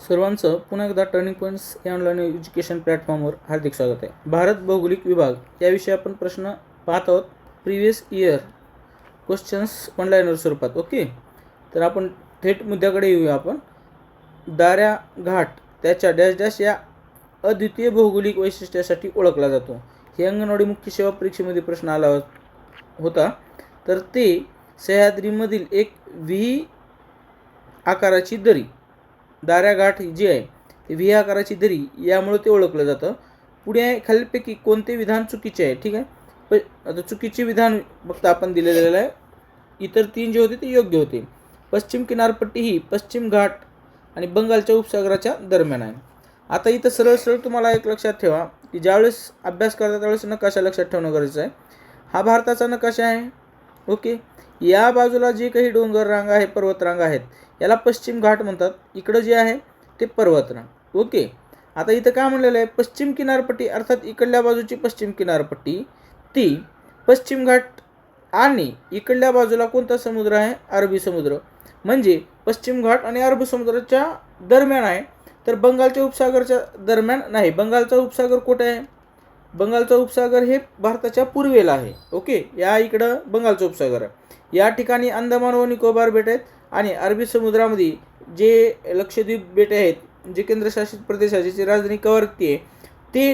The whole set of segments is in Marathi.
सर्वांचं पुन्हा एकदा टर्निंग पॉईंट्स या ऑनलाईन एज्युकेशन प्लॅटफॉर्मवर हार्दिक स्वागत आहे. भारत भौगोलिक विभाग याविषयी आपण प्रश्न पाहत आहोत. प्रिव्हियस इयर क्वेश्चन्स ऑनलाईनवर स्वरूपात. ओके, तर आपण थेट मुद्द्याकडे येऊया. आपण दाऱ्या घाट त्याच्या डॅश डॅश या अद्वितीय भौगोलिक वैशिष्ट्यासाठी ओळखला जातो. हे अंगणवाडी मुख्य सेवा परीक्षेमध्ये प्रश्न आला होता. तर ते सह्याद्रीमधील एक व्ही आकाराची दरी, दाऱ्या घाट जी आहे ती व्ही आकाराची दरी, यामुळे ते ओळखलं जातं. पुढे आहे खालीलपैकी कोणते विधान चुकीचे आहे. ठीक आहे, आता चुकीचे विधान फक्त आपण दिलेलं आहे. इतर 3 जे होते ते योग्य होते. पश्चिम किनारपट्टी ही पश्चिम घाट आणि बंगालच्या उपसागराच्या दरम्यान आहे. आता इथं सरळ सरळ तुम्हाला एक लक्षात ठेवा की ज्यावेळेस अभ्यास करता त्यावेळेस नकाशा लक्षात ठेवणं गरजेचं आहे. हा भारताचा नकाशा आहे. ओके, या बाजूला जे काही डोंगर रांगा आहे, पर्वतरांगा आहेत, याला पश्चिम घाट म्हणतात. इकडं जे आहे ते पर्वतरांग. ओके, आता इथं काय म्हणलेलं आहे, पश्चिम किनारपट्टी अर्थात इकडल्या बाजूची पश्चिम किनारपट्टी ती पश्चिम घाट आणि इकडल्या बाजूला कोणता समुद्र आहे, अरबी समुद्र. म्हणजे पश्चिम घाट आणि अरबी समुद्राच्या दरम्यान आहे. तर बंगालच्या उपसागरच्या दरम्यान नाही. बंगालचा उपसागर कुठे आहे? बंगालचा उपसागर हे भारताच्या पूर्वेला आहे. ओके, या इकडं बंगालचा उपसागर आहे. या ठिकाणी अंदमान व निकोबार बेट आहेत आणि अरबी समुद्रामध्ये जे लक्षद्वीप बेटे आहेत, जे केंद्रशासित प्रदेशाची राजधानी कवरती आहे, ते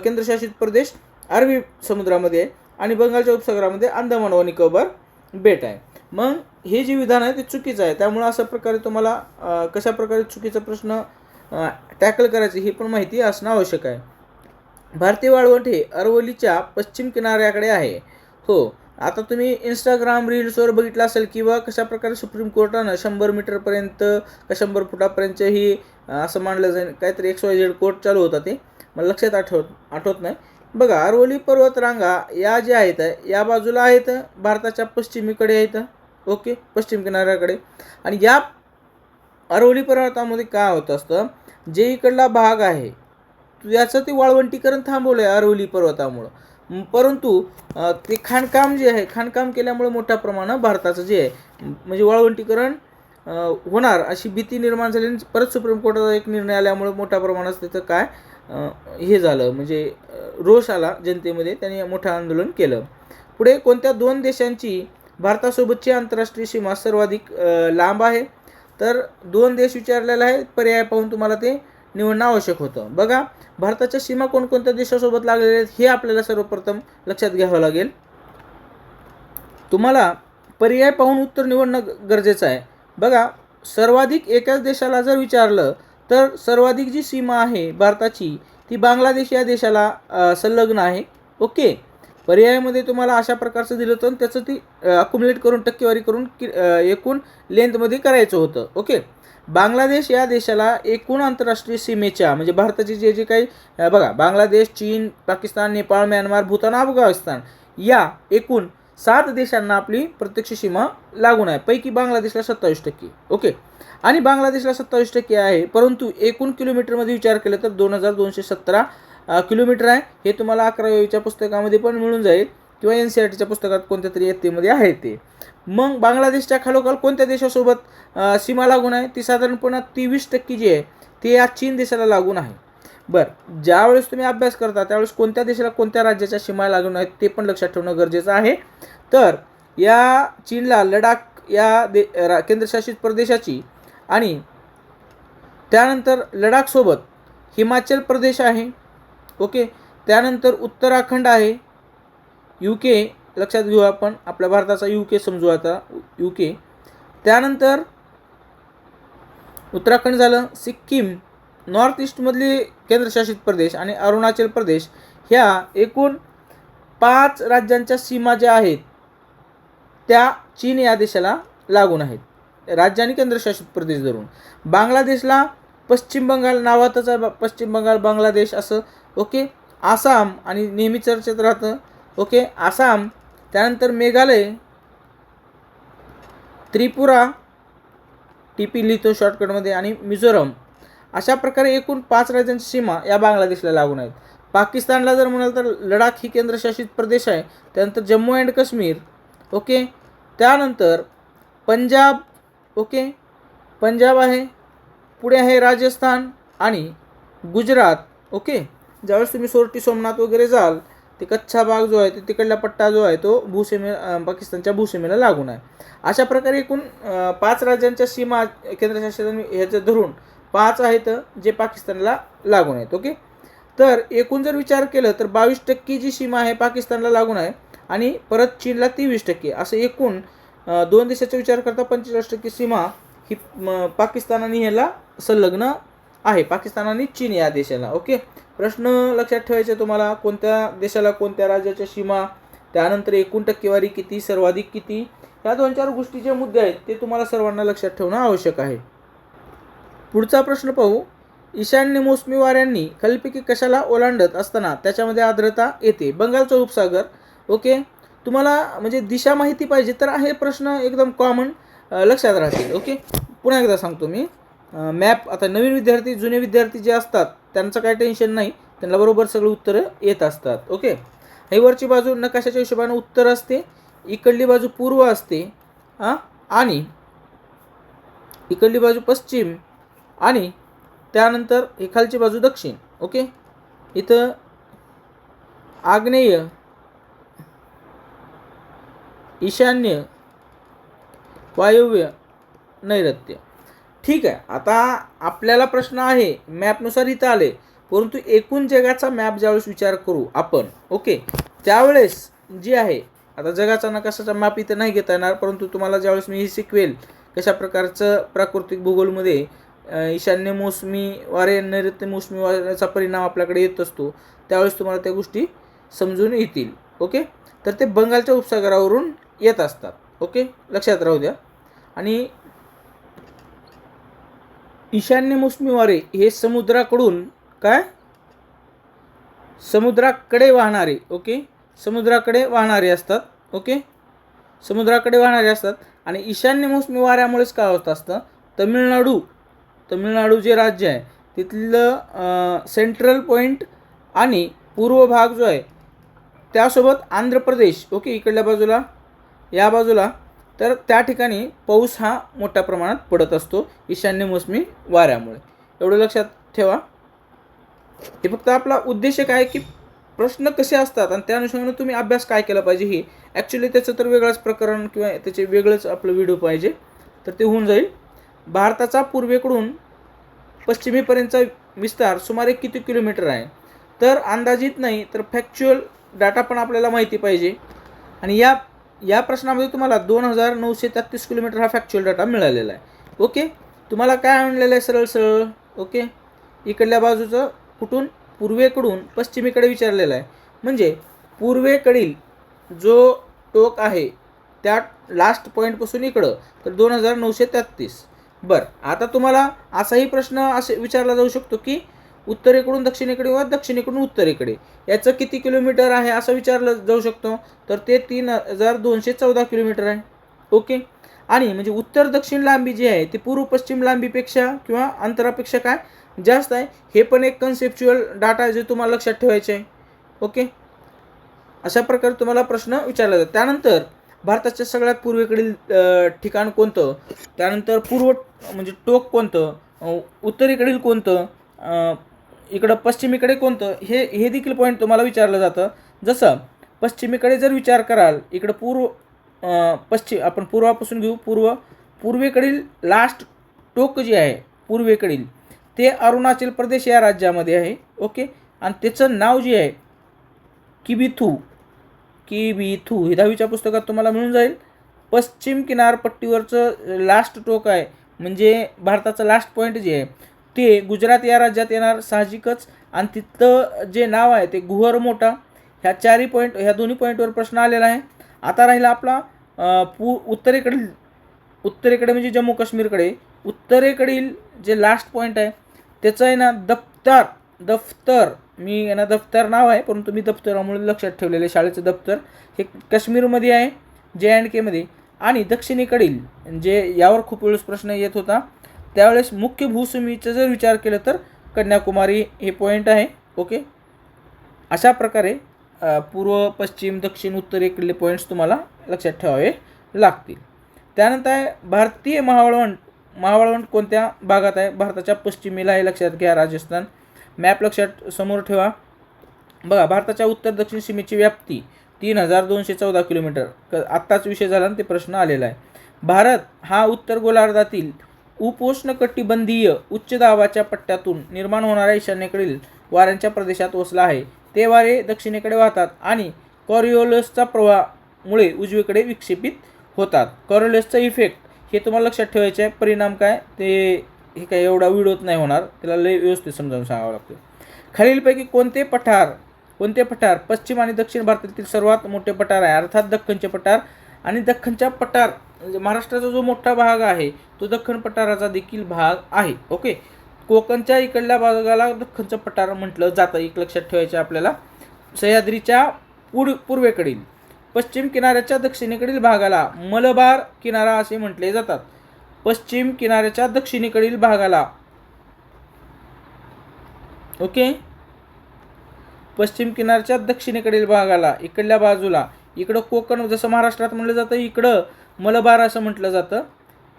केंद्रशासित प्रदेश अरबी समुद्रामध्ये आहे आणि बंगालच्या उपसागरामध्ये अंदमान व निकोबार बेट आहे. मग हे जे विधान आहे ते चुकीचं आहे. त्यामुळे अशा प्रकारे तुम्हाला कशा प्रकारे चुकीचा प्रश्न टॅकल करायचे ही पण माहिती असणं आवश्यक आहे. भारतीय वाळवंट हे अरवलीच्या पश्चिम किनाऱ्याकडे आहे. हो, आता तुम्ही इंस्टाग्राम रील्सवर बघितलं असेल किंवा कशा प्रकारे सुप्रीम कोर्टानं 100 मीटरपर्यंत का 100 फुटापर्यंत ही असं मानलं जाईल, काहीतरी XYZ कोर्ट चालू होता. ते मला लक्षात आठवत नाही. बघा, अरवली पर्वतरांगा या ज्या आहेत या बाजूला आहेत, भारताच्या पश्चिमेकडे आहेत. ओके, पश्चिम किनाऱ्याकडे. आणि या अरवली पर्वतामध्ये काय होत असतं, जे इकडला भाग आहे याचं ते वाळवंटीकरण थांबवलं आहे अरवली पर्वतामुळं. परंतु ते खाणकाम जे आहे, खाणकाम केल्यामुळे मोठ्या प्रमाणात भारताचं जे आहे म्हणजे वाळवंटीकरण होणार अशी भीती निर्माण झाली. परत सुप्रीम कोर्टाचा एक निर्णय आल्यामुळे मोठ्या प्रमाणात तिथं काय हे झालं, म्हणजे रोष आला जनतेमध्ये. त्यांनी मोठं आंदोलन केलं. पुढे कोणत्या 2 देशांची भारतासोबतची आंतरराष्ट्रीय सीमा सर्वाधिक लांब आहे? तर 2 देश विचारलेला आहे. पर्याय पाहून तुम्हाला ते निवडणं आवश्यक होतं. बघा, भारताच्या सीमा कोणकोणत्या देशासोबत लागलेल्या आहेत हे आपल्याला सर्वप्रथम लक्षात घ्यावं लागेल. तुम्हाला पर्याय पाहून उत्तर निवडणं गरजेचं आहे. बघा, सर्वाधिक एकाच देशाला जर विचारलं तर सर्वाधिक जी सीमा आहे भारताची ती बांगलादेश या देशाला संलग्न आहे. ओके, पर्यायामध्ये तुम्हाला अशा प्रकारचं दिलं होतं, त्याचं ती अक्युमुलेट करून टक्केवारी करून एकूण लेंथमध्ये करायचं होतं. ओके, बांगलादेश या देशाला एकूण आंतरराष्ट्रीय सीमेच्या म्हणजे भारताची जे जे काही बघा, बांगलादेश, चीन, पाकिस्तान, नेपाळ, म्यानमार, भूतान, अफगाणिस्तान या एकूण 7 देशांना आपली प्रत्यक्ष सीमा लागून आहे. पैकी बांगलादेशला 27%. ओके, आणि बांगलादेशला 27% आहे. परंतु एकूण किलोमीटरमध्ये विचार केला तर 2217 किलोमीटर आहे. हे तुम्हाला 11वीच्या पुस्तकामध्ये पण मिळून जाईल किंवा NCERTच्या पुस्तकात कोणत्या तरी इयत्तेमध्ये आहे ते. मग बांगलादेशच्या खालोखाल कोणत्या देशासोबत सीमा लागून आहे? ती साधारणपणे 23% जी आहे ती या चीन देशाला लागून आहे. बरं, ज्यावेळेस तुम्ही अभ्यास करता त्यावेळेस कोणत्या देशाला कोणत्या राज्याच्या सीमा लागून आहेत ते पण लक्षात ठेवणं गरजेचं आहे. तर या चीनला लडाख या केंद्रशासित प्रदेशाची आणि त्यानंतर लडाखसोबत हिमाचल प्रदेश आहे. ओके, त्यानंतर उत्तराखंड आहे. UK लक्षात घेऊ आपण, आपल्या भारताचा UK समजू आता UK. त्यानंतर उत्तराखंड झालं. सिक्कीम, नॉर्थ ईस्टमधले केंद्रशासित प्रदेश आणि अरुणाचल प्रदेश ह्या एकूण 5 राज्यांच्या सीमा ज्या आहेत त्या चीन या देशाला लागून आहेत, राज्य आणि केंद्रशासित प्रदेश धरून. बांगलादेशला पश्चिम बंगाल नावातच आहे, पश्चिम बंगाल, बांगलादेश असं. ओके, आसाम आणि नेहमी चर्चेत राहतं. ओके, आसाम, त्यानंतर मेघालय, त्रिपुरा, TP लिहितो शॉर्टकटमध्ये, आणि मिझोरम. अशा प्रकारे एकूण 5 राज्यांची सीमा या बांगलादेशला लागून आहेत. पाकिस्तानला जर म्हणाल तर लडाख ही केंद्रशासित प्रदेश आहे. त्यानंतर जम्मू अँड काश्मीर. ओके, त्यानंतर पंजाब. ओके, पंजाब आहे. पुढे आहे राजस्थान आणि गुजरात. ओके, ज्यावेळेस तुम्ही सोरटी सोमनाथ वगैरे जाल, ते कच्छा भाग जो आहे ते तिकडला पट्टा जो आहे तो पाकिस्तानच्या भूसीमेला लागून आहे. अशा प्रकारे एकूण 5 राज्यांच्या सीमा केंद्रशासित ह्याचं धरून 5 आहेत जे पाकिस्तानला लागून आहेत. ओके, तर एकूण जर विचार केलं तर 22% जी सीमा आहे पाकिस्तानला लागून आहे आणि परत चीनला 23%. असं एकूण 2 देशाचा विचार करता 45% सीमा ही पाकिस्तान आणि ह्याला संलग्न आहे, पाकिस्तान आणि चीन या देशाला. ओके, प्रश्न लक्षात ठेवायचे तुम्हाला, कोणत्या देशाला कोणत्या राज्याच्या सीमा, त्यानंतर एकूण टक्केवारी किती, सर्वाधिक किती, ह्या 2-4 गोष्टी जे मुद्दे आहेत ते तुम्हाला सर्वांना लक्षात ठेवणं आवश्यक आहे. पुढचा प्रश्न पाहू. ईशान्य मोसमी वाऱ्यांनी खालीलपैकी कशाला ओलांडत असताना त्याच्यामध्ये आर्द्रता येते? बंगालचा उपसागर. ओके, तुम्हाला म्हणजे दिशा माहिती पाहिजे तर हे प्रश्न एकदम कॉमन लक्षात राहतील. ओके, पुन्हा एकदा सांगतो मी. मॅप, आता नवीन विद्यार्थी जुने विद्यार्थी जे असतात त्यांचं काही टेन्शन नाही, त्यांना बरोबर सगळं उत्तरं येत असतात. ओके, ही वरची बाजू नकाशाच्या हिशोबाने उत्तर असते, इकडली बाजू पूर्व असते आणि इकडली बाजू पश्चिम आणि त्यानंतर ही खालची बाजू दक्षिण. ओके, इथं आग्नेय, ईशान्य, वायव्य, नैऋत्य. ठीक आहे, आता आपल्याला प्रश्न आहे मॅपनुसार इथं आले, परंतु एकूण जगाचा मॅप ज्यावेळेस विचार करू आपण, ओके, त्यावेळेस जे आहे, आता जगाचा नकाशाचा मॅप इथं नाही घेता येणार, परंतु तुम्हाला ज्यावेळेस मी हे शिकवेल कशा प्रकारचं प्राकृतिक भूगोलमध्ये ईशान्य मोसमी वारे, नैऋत्य मोसमी वाऱ्याचा परिणाम आपल्याकडे येत असतो, त्यावेळेस तुम्हाला त्या गोष्टी समजून येतील. ओके, तर ते बंगालच्या उपसागरावरून येत असतात. ओके, लक्षात राहू द्या. आणि ईशान्य मोसमी वारे हे समुद्राकडून समुद्राकडे वाहणारे, ओके, समुद्राकडे वाहणारे असतात. ओके, समुद्राकडे वाहणारे असतात आणि ईशान्य मोसमी वाऱ्यामुळेच काय होत असतं, तमिळनाडू जे राज्य आहे तिथलं सेंट्रल पॉईंट आणि पूर्व भाग जो आहे त्यासोबत आंध्र प्रदेश, ओके, इकडल्या बाजूला, या बाजूला, तर त्या ठिकाणी पाऊस हा मोठ्या प्रमाणात पडत असतो ईशान्य मोसमी वाऱ्यामुळे. एवढं लक्षात ठेवा. हे फक्त आपला उद्देश काय आहे की प्रश्न कसे असतात आणि त्या अनुषंगाने तुम्ही अभ्यास काय केला पाहिजे, हे ॲक्च्युली त्याचं तर वेगळंच प्रकरण किंवा त्याचे वेगळंच आपलं व्हिडिओ पाहिजे तर ते होऊन जाईल. भारताचा पूर्वेकडून पश्चिमेपर्यंतचा विस्तार सुमारे किती किलोमीटर आहे? तर अंदाजित नाही तर फॅक्च्युअल डाटा पण आपल्याला माहिती पाहिजे. आणि या प्रश्नामध्ये तुम्हाला 2933 किलोमीटर हा फॅक्च्युअल डाटा मिळालेला आहे. ओके, तुम्हाला काय म्हणलेलं आहे सरळ सरळ, ओके, इकडल्या बाजूचं कुठून, पूर्वेकडून पश्चिमेकडे विचारलेलं आहे, म्हणजे पूर्वेकडील जो टोक आहे त्या लास्ट पॉईंटपासून इकडं तर 2933. बरं, आता तुम्हाला असाही प्रश्न असे विचारला जाऊ शकतो की उत्तरेकडून दक्षिणेकडे किंवा दक्षिणेकडून उत्तरेकडे याचं किती किलोमीटर आहे असं विचारलं जाऊ शकतो, तर ते 3214 किलोमीटर आहे. ओके, आणि म्हणजे उत्तर दक्षिण लांबी जी आहे ती पूर्व पश्चिम लांबीपेक्षा किंवा अंतरापेक्षा काय जास्त आहे. हे पण एक कन्सेप्च्युअल डाटा जे तुम्हाला लक्षात ठेवायचे आहे. ओके, अशा प्रकारे तुम्हाला प्रश्न विचारला जातो. त्यानंतर भारताच्या सगळ्यात पूर्वेकडील ठिकाण कोणतं, त्यानंतर पूर्व म्हणजे टोक कोणतं, उत्तरेकडील कोणतं, इकडं पश्चिमेकडे कोणतं, हे देखील पॉईंट तुम्हाला विचारलं जातं. जसं पश्चिमेकडे जर विचार कराल, इकडं आपण पूर्वापासून घेऊ, पूर्वेकडील लास्ट टोक जे आहे पूर्वेकडील ते अरुणाचल प्रदेश या राज्यामध्ये आहे. ओके, आणि त्याचं नाव जे आहे किबिथू, हे 10वीच्या पुस्तकात तुम्हाला मिळून जाईल. पश्चिम किनारपट्टीवरचं लास्ट टोक आहे, म्हणजे भारताचं लास्ट पॉईंट जे आहे ते गुजरात या राज्यात येणार साहजिकच, आणि तिथं जे नाव आहे ते गुहर मोठा. ह्या दोन्ही पॉईंटवर प्रश्न आलेला आहे. आता राहिला आपला उत्तरेकडे म्हणजे जम्मू काश्मीरकडे उत्तरेकडील जे लास्ट पॉईंट आहे त्याचं आहे ना दफ्तर, मी यांना दफ्तर नाव आहे परंतु मी दफ्तरामुळे लक्षात ठेवलेलं आहे, शाळेचं दफ्तर हे काश्मीरमध्ये आहे, JNKमध्ये. आणि दक्षिणेकडील जे यावर खूप वेळेस प्रश्न येत होता त्यावेळेस मुख्य भूसीमेचा जर विचार केला तर कन्याकुमारी हे पॉईंट आहे. ओके, अशा प्रकारे पूर्व पश्चिम दक्षिण उत्तरेकडले पॉईंट्स तुम्हाला लक्षात ठेवावे लागतील. त्यानंतर भारतीय महावळवंट महावळवंट कोणत्या भागात आहे? भारताच्या पश्चिमेला आहे, लक्षात घ्या. राजस्थान. मॅप लक्षात समोर ठेवा. बघा, भारताच्या उत्तर दक्षिण सीमेची व्याप्ती 3214 किलोमीटर. आत्ताच विषय झाला आणि ते प्रश्न आलेला आहे. भारत हा उत्तर गोलार्धातील उपोष्णकटिबंधीय उच्च दाबाच्या पट्ट्यातून निर्माण होणाऱ्या ईशान्येकडील वाऱ्यांच्या प्रदेशात वसला आहे. ते वारे दक्षिणेकडे वाहतात आणि कॉरिओलसचा प्रवाहामुळे उजवीकडे विक्षेपित होतात. कॉरिओलसचा इफेक्ट हे तुम्हाला लक्षात ठेवायचे आहे. परिणाम काय ते हे काय एवढा व्हिडिओत नाही होणार, त्याला लय व्यवस्थित समजावून सांगावं लागतं. खालीलपैकी कोणते पठार पश्चिम आणि दक्षिण भारतातील सर्वात मोठे पठार आहे? अर्थात दख्खनचे पठार. आणि दख्खनच्या पठार म्हणजे महाराष्ट्राचा जो मोठा भाग आहे तो दख्खन पठाराचा देखील भाग आहे. ओके. कोकणच्या इकडल्या भागाला दख्खनचं पठार म्हटलं जातं. एक लक्षात ठेवायचं आपल्याला. सह्याद्रीच्या पूर्वेकडील पश्चिम किनाऱ्याच्या दक्षिणेकडील भागाला मलबार किनारा असे म्हटले जातात. पश्चिम किनाऱ्याच्या दक्षिणेकडील भागाला ओके, पश्चिम किनाऱ्याच्या दक्षिणेकडील भागाला इकडल्या बाजूला इकडं कोकण जसं महाराष्ट्रात म्हटलं जातं, इकडं मलबार असं म्हटलं जातं.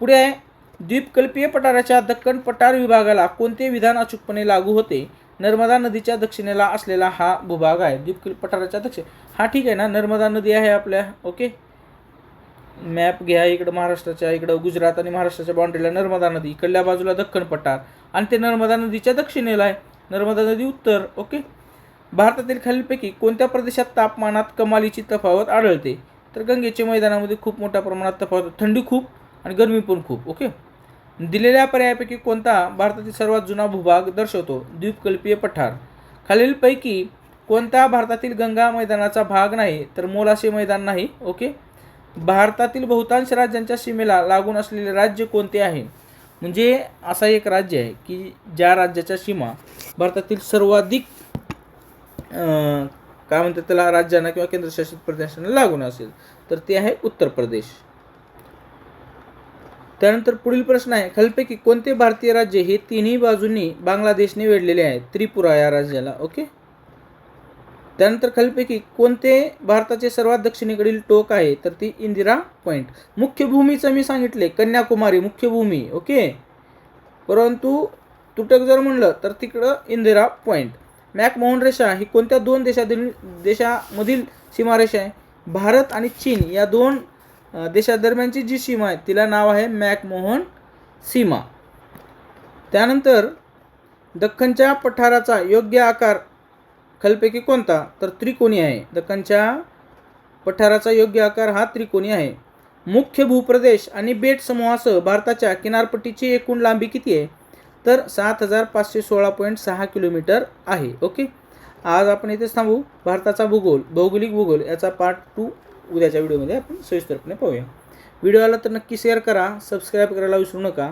पुढे आहे द्वीपकल्पीय पठाराच्या दख्खन पठार विभागाला कोणते विधान अचूकपणे लागू होते? नर्मदा नदीच्या दक्षिणेला असलेला हा भूभाग आहे. द्वीपकल्पीय पठाराच्या दक्षिण हा ठीक आहे ना, नर्मदा नदी आहे आपल्या. ओके. मॅप घ्या. इकडं महाराष्ट्राच्या इकडं गुजरात आणि महाराष्ट्राच्या बाउंड्रीला नर्मदा नदी, इकडल्या बाजूला दख्खन पठार आणि ते नर्मदा नदीच्या दक्षिणेला आहे. नर्मदा नदी उत्तर. ओके. भारतातील खालीलपैकी कोणत्या प्रदेशात तापमानात कमालीची तफावत आढळते? तर गंगेच्या मैदानामध्ये खूप मोठ्या प्रमाणात तफावत, थंडी खूप आणि गरमी पण खूप. ओके. दिलेल्या पर्यायापैकी कोणता भारतातील सर्वात जुना भूभाग दर्शवतो? द्वीपकल्पीय पठार. खालीलपैकी कोणता भारतातील गंगा मैदानाचा भाग नाही? तर मोलासे मैदान नाही. ओके. भारतातील बहुतांश राज्यांच्या सीमेला लागून असलेले राज्य कोणते आहे? म्हणजे असा एक राज्य आहे की ज्या राज्याच्या सीमा भारतातील सर्वाधिक काय म्हणतात त्याला, राज्यांना किंवा केंद्रशासित प्रदेशांना लागून असेल तर ते आहे उत्तर प्रदेश. त्यानंतर पुढील प्रश्न आहे, खालीलपैकी कोणते भारतीय राज्य हे तिन्ही बाजूंनी बांगलादेशने वेढलेले आहे? त्रिपुरा या राज्याला. ओके. त्यानंतर खालीलपैकी कोणते भारताचे सर्वात दक्षिणेकडील टोक आहे? तर ती इंदिरा पॉईंट. मुख्य भूमीचं मी सांगितले कन्याकुमारी मुख्य भूमी. ओके. परंतु तुटक जर म्हणलं तर तिकडं इंदिरा पॉईंट. मॅकमोहन रेषा ही कोणत्या दोन देशामधील सीमारेषा आहे? भारत आणि चीन या दोन देशादरम्यानची जी सीमा आहे तिला नाव आहे मॅकमोहन सीमा. त्यानंतर दख्खनच्या पठाराचा योग्य आकार खालीलपैकी कोणता? तर त्रिकोणी आहे. दख्खनच्या पठाराचा योग्य आकार हा त्रिकोणी आहे. मुख्य भूप्रदेश आणि बेट समूहासह भारताच्या किनारपट्टीची एकूण लांबी किती आहे? तर 7516.6 किलोमीटर आहे. ओके. आज आपण इथेच थांबू. भारताचा भौगोलिक भूगोल याचा पार्ट 2 उद्याच्या व्हिडिओमध्ये आपण सविस्तरपणे पाहूया. व्हिडिओ आला तर नक्की शेअर करा, सबस्क्राईब करायला विसरू नका.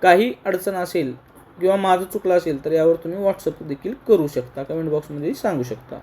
काही अडचण असेल किंवा माझं चुकलं असेल तर यावर तुम्ही व्हॉट्सअप देखील करू शकता, कमेंट बॉक्समध्ये सांगू शकता.